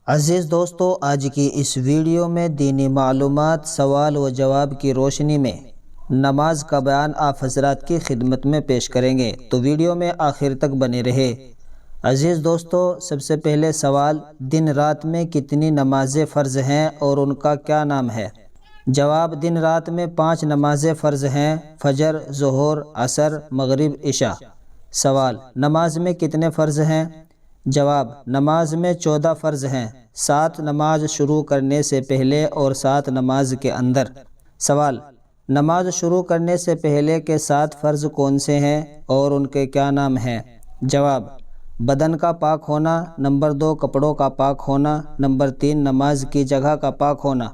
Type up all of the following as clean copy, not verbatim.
عزیز دوستو، آج کی اس ویڈیو میں دینی معلومات سوال و جواب کی روشنی میں نماز کا بیان آپ حضرات کی خدمت میں پیش کریں گے، تو ویڈیو میں آخر تک بنے رہے۔ عزیز دوستو، سب سے پہلے سوال، دن رات میں کتنی نمازیں فرض ہیں اور ان کا کیا نام ہے؟ جواب، دن رات میں 5 نمازیں فرض ہیں: فجر، ظہر، عصر، مغرب، عشاء۔ سوال، نماز میں کتنے فرض ہیں؟ جواب، نماز میں 14 فرض ہیں، 7 نماز شروع کرنے سے پہلے اور 7 نماز کے اندر۔ سوال، نماز شروع کرنے سے پہلے کے 7 فرض کون سے ہیں اور ان کے کیا نام ہیں؟ جواب، بدن کا پاک ہونا، نمبر 2 کپڑوں کا پاک ہونا، نمبر 3 نماز کی جگہ کا پاک ہونا،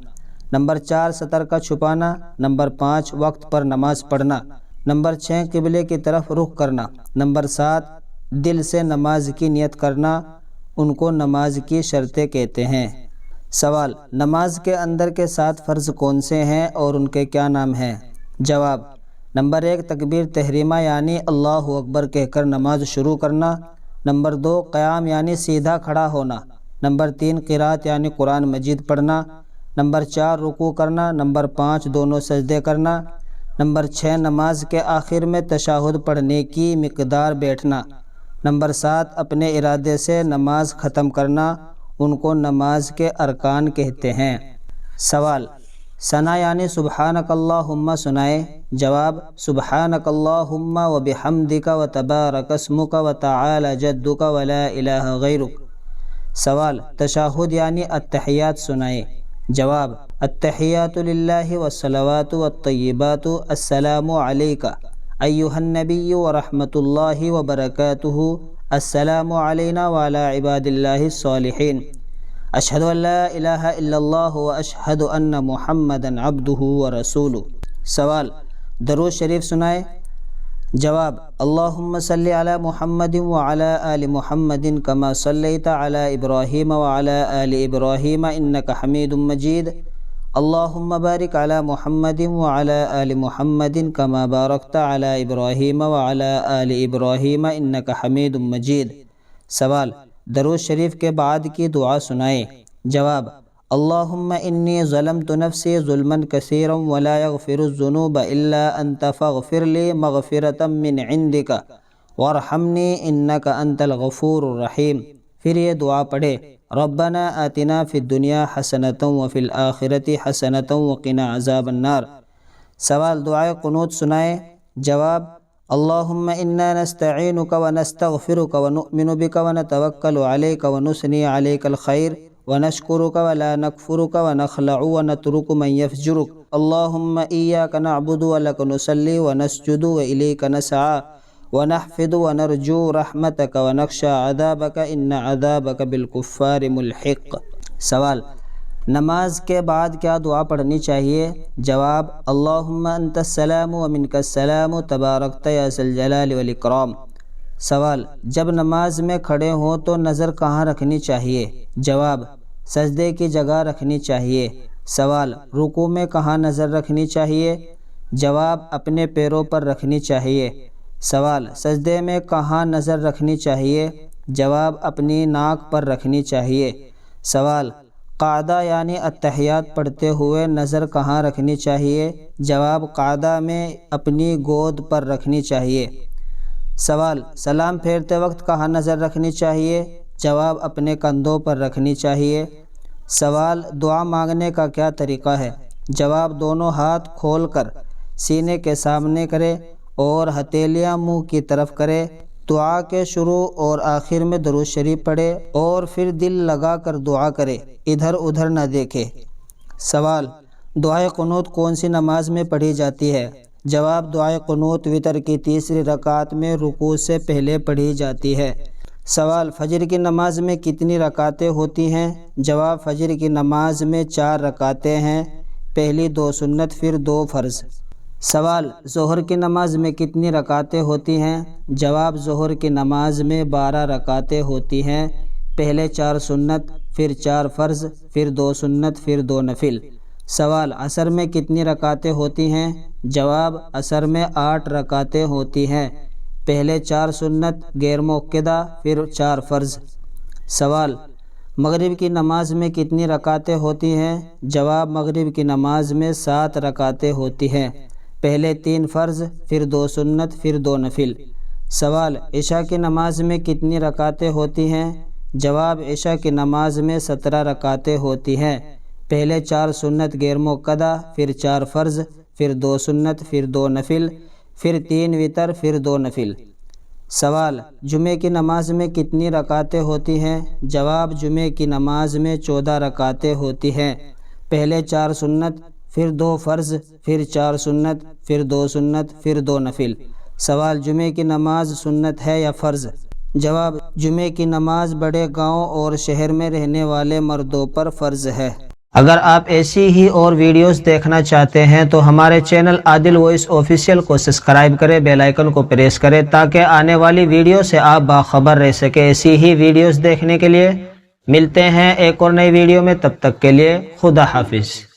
نمبر 4 سطر کا چھپانا، نمبر 5 وقت پر نماز پڑھنا، نمبر 6 قبلے کی طرف رخ کرنا، نمبر 7 دل سے نماز کی نیت کرنا۔ ان کو نماز کی شرطیں کہتے ہیں۔ سوال، نماز کے اندر کے 7 فرض کون سے ہیں اور ان کے کیا نام ہیں؟ جواب، نمبر 1 تکبیر تحریمہ یعنی اللہ اکبر کہہ کر نماز شروع کرنا، نمبر 2 قیام یعنی سیدھا کھڑا ہونا، نمبر 3 قرات یعنی قرآن مجید پڑھنا، نمبر 4 رکوع کرنا، نمبر 5 دونوں سجدے کرنا، نمبر 6 نماز کے آخر میں تشہد پڑھنے کی مقدار بیٹھنا، نمبر 7 اپنے ارادے سے نماز ختم کرنا۔ ان کو نماز کے ارکان کہتے ہیں۔ سوال، ثنا یعنی سبحانک اللہم سنائے؟ جواب، سبحانک اللہم و بحمدک و تبارک اسمک و تعالی جدک و لا الہ غیرک۔ سوال، تشہد یعنی التحیات سنائے؟ جواب، التحیات للہ والصلوات والطیبات، السلام علیک ایہا النبی ورحمۃ اللہ وبرکاتہ، السلام علینا وعلی عباد اللہ الصالحین، اشہد ان لا الہ الا اللہ واشہد ان محمدا عبدہ ورسولہ۔ سوال، درود شریف سنائے؟ جواب، اللہم صلی علی محمد وعلی آل محمد کما صلیت علی ابراہیم وعلی آل ابراہیم انک حمید مجید، اللہم بارک علی محمد وعلی آل محمد کما بارکت علی ابراہیم وعلی آل ابراہیم انک حمید مجید۔ سوال، درود شریف کے بعد کی دعا سنائے؟ جواب، اللہم انی ظلمت نفسی ظلما کثیرا ولا یغفر الذنوب الا انت فاغفر لی مغفرۃ من عندک وارحمنی انک انت الغفور الرحیم۔ پھر یہ دعا پڑھے، ربنا آتنا فی الدنیا حسنۃ وفی الآخرۃ حسنۃ وقنا عذاب النار۔ سوال، دعائے قنوت سنائے؟ جواب، اللہم انا نستعینک ونستغفرک ونؤمن بک ونتوکل علیک ونثنی علیک الخیر ونشکرک ولا نکفرک ونخلع ونترک من یفجرک، اللہم ایاک نعبد ولک نصلی ونسجد والیک نسعی ونحفظ ونرجو رحمتک ونخشى عذابک ان عذابک بالکفار ملحق۔ سوال، نماز کے بعد کیا دعا پڑھنی چاہیے؟ جواب، اللہم انت السلام ومنک السلام تبارکت یا ذی الجلال والاکرام۔ سوال، جب نماز میں کھڑے ہوں تو نظر کہاں رکھنی چاہیے؟ جواب، سجدے کی جگہ رکھنی چاہیے۔ سوال، رکوع میں کہاں نظر رکھنی چاہیے؟ جواب، اپنے پیروں پر رکھنی چاہیے۔ سوال، سجدے میں کہاں نظر رکھنی چاہیے؟ جواب، اپنی ناک پر رکھنی چاہیے۔ سوال، قعدہ یعنی التحیات پڑھتے ہوئے نظر کہاں رکھنی چاہیے؟ جواب، قعدہ میں اپنی گود پر رکھنی چاہیے۔ سوال، سلام پھیرتے وقت کہاں نظر رکھنی چاہیے؟ جواب، اپنے کندھوں پر رکھنی چاہیے۔ سوال، دعا مانگنے کا کیا طریقہ ہے؟ جواب، دونوں ہاتھ کھول کر سینے کے سامنے کرے اور ہتھیلیاں منہ کی طرف کرے، دعا کے شروع اور آخر میں درود شریف پڑھے اور پھر دل لگا کر دعا کرے، ادھر ادھر نہ دیکھے۔ سوال، دعائے قنوت کون سی نماز میں پڑھی جاتی ہے؟ جواب، دعائے قنوت وتر کی تیسری رکعت میں رکوع سے پہلے پڑھی جاتی ہے۔ سوال، فجر کی نماز میں کتنی رکعتیں ہوتی ہیں؟ جواب، فجر کی نماز میں 4 رکعتیں ہیں، پہلی 2 سنت پھر 2 فرض۔ سوال، ظہر کی نماز میں کتنی رکعتیں ہوتی ہیں؟ جواب، ظہر کی نماز میں 12 رکعتیں ہوتی ہیں، پہلے 4 سنت پھر 4 فرض پھر 2 سنت پھر 2 نفل۔ سوال، عصر میں کتنی رکعتیں ہوتی ہیں؟ جواب، عصر میں 8 رکعتیں ہوتی ہیں، پہلے 4 سنت غیر مؤکدہ پھر 4 فرض۔ سوال، مغرب کی نماز میں کتنی رکعتیں ہوتی ہیں؟ جواب: مغرب کی نماز میں 7 رکعتیں ہوتی ہیں، پہلے 3 فرض، پھر 2 سنت، پھر 2 نفل۔ سوال: عشاء کی نماز میں کتنی رکعتیں ہوتی ہیں؟ جواب: عشاء کی نماز میں 17 رکعتیں ہوتی ہیں، پہلے 4 سنت غیر مؤکدہ، پھر 4 فرض، پھر 2 سنت، پھر 2 نفل، پھر 3 وتر، پھر 2 نفل۔ سوال: جمعہ کی نماز میں کتنی رکعتیں ہوتی ہیں؟ جواب: جمعہ کی نماز میں 14 رکعتیں ہوتی ہیں، پہلے 4 سنت، پھر 2 فرض، پھر 4 سنت، پھر 2 سنت، پھر 2 نفل۔ سوال: جمعہ کی نماز سنت ہے یا فرض؟ جواب: جمعہ کی نماز بڑے گاؤں اور شہر میں رہنے والے مردوں پر فرض ہے۔ اگر آپ ایسی ہی اور ویڈیوز دیکھنا چاہتے ہیں تو ہمارے چینل عادل وائس آفیشیل کو سبسکرائب کریں، بیل آئیکن کو پریس کریں تاکہ آنے والی ویڈیو سے آپ باخبر رہ سکیں۔ ایسی ہی ویڈیوز دیکھنے کے لیے ملتے ہیں ایک اور نئی ویڈیو میں، تب تک کے لیے خدا حافظ۔